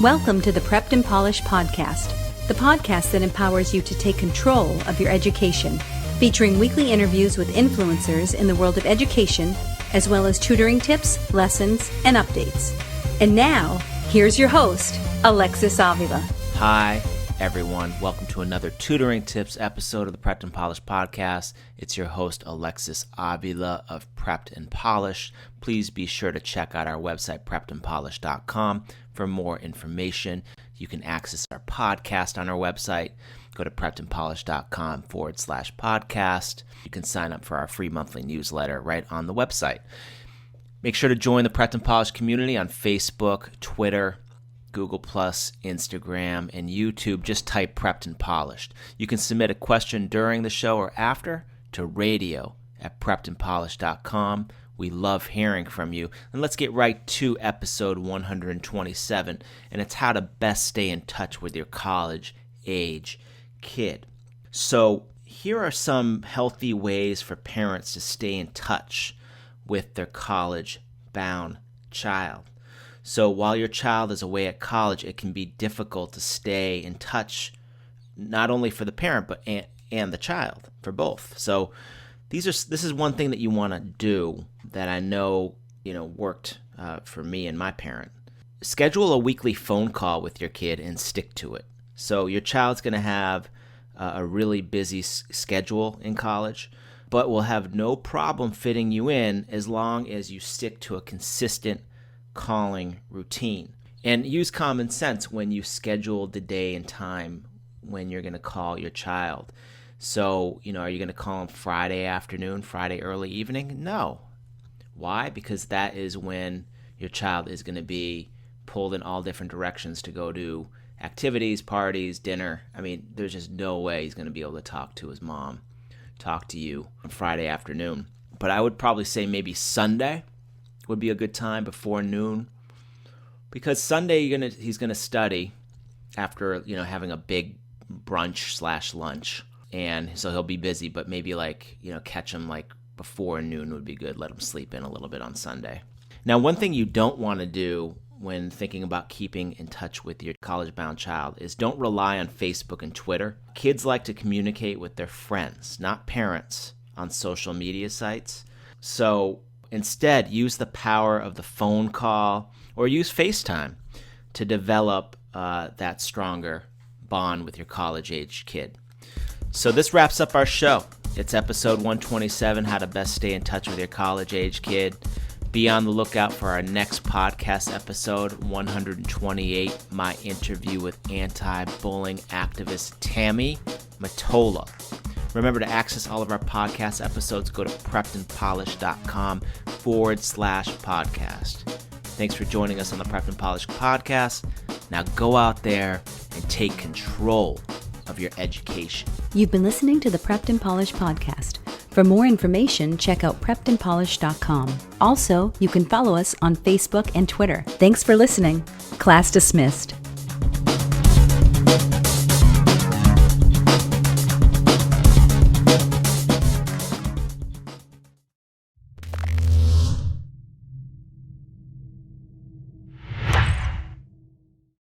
Welcome to the Prepped and Polished podcast, the podcast that empowers you to take control of your education, featuring weekly interviews with influencers in the world of education, as well as tutoring tips, lessons, and updates. And now, here's your host, Alexis Avila. Hi, everyone. Welcome to another Tutoring Tips episode of the Prepped and Polished podcast. It's your host, Alexis Avila of Prepped and Polished. Please be sure to check out our website, preppedandpolished.com, for more information. You can access our podcast on our website. Go to preppedandpolished.com/podcast. You can sign up for our free monthly newsletter right on the website. Make sure to join the Prepped and Polished community on Facebook, Twitter, Google+, Instagram, and YouTube. Just type Prepped and Polished. You can submit a question during the show or after to radio@preppedandpolished.com. We love hearing from you. And let's get right to episode 127, and it's how to best stay in touch with your college-age kid. So here are some healthy ways for parents to stay in touch with their college-bound child. So while your child is away at college, it can be difficult to stay in touch, not only for the parent but and the child, for both. So this is one thing that you want to do that I know worked for me and my parent. Schedule a weekly phone call with your kid and stick to it. So your child's going to have a really busy schedule in college, but will have no problem fitting you in as long as you stick to a consistent calling routine. And use common sense when you schedule the day and time when you're going to call your child. So, are you going to call him Friday afternoon, Friday early evening? No. Why? Because that is when your child is going to be pulled in all different directions to go to activities, parties, dinner. There's just no way he's going to be able to talk to his mom, talk to you on Friday afternoon. But I would probably say maybe Sunday would be a good time before noon, because Sunday he's gonna study after having a big brunch/lunch, and so he'll be busy. But maybe catch him before noon would be good. Let him sleep in a little bit on Sunday. Now, one thing you don't want to do when thinking about keeping in touch with your college-bound child is don't rely on Facebook and Twitter. Kids like to communicate with their friends, not parents, on social media sites. So instead, use the power of the phone call or use FaceTime to develop that stronger bond with your college-age kid. So this wraps up our show. It's episode 127, How to Best Stay in Touch with Your College-Age Kid. Be on the lookout for our next podcast episode, 128, my interview with anti-bullying activist Tammy Matola. Remember to access all of our podcast episodes. Go to preppedandpolished.com/podcast. Thanks for joining us on the Prepped and Polished podcast. Now go out there and take control of your education. You've been listening to the Prepped and Polished podcast. For more information, check out preppedandpolished.com. Also, you can follow us on Facebook and Twitter. Thanks for listening. Class dismissed.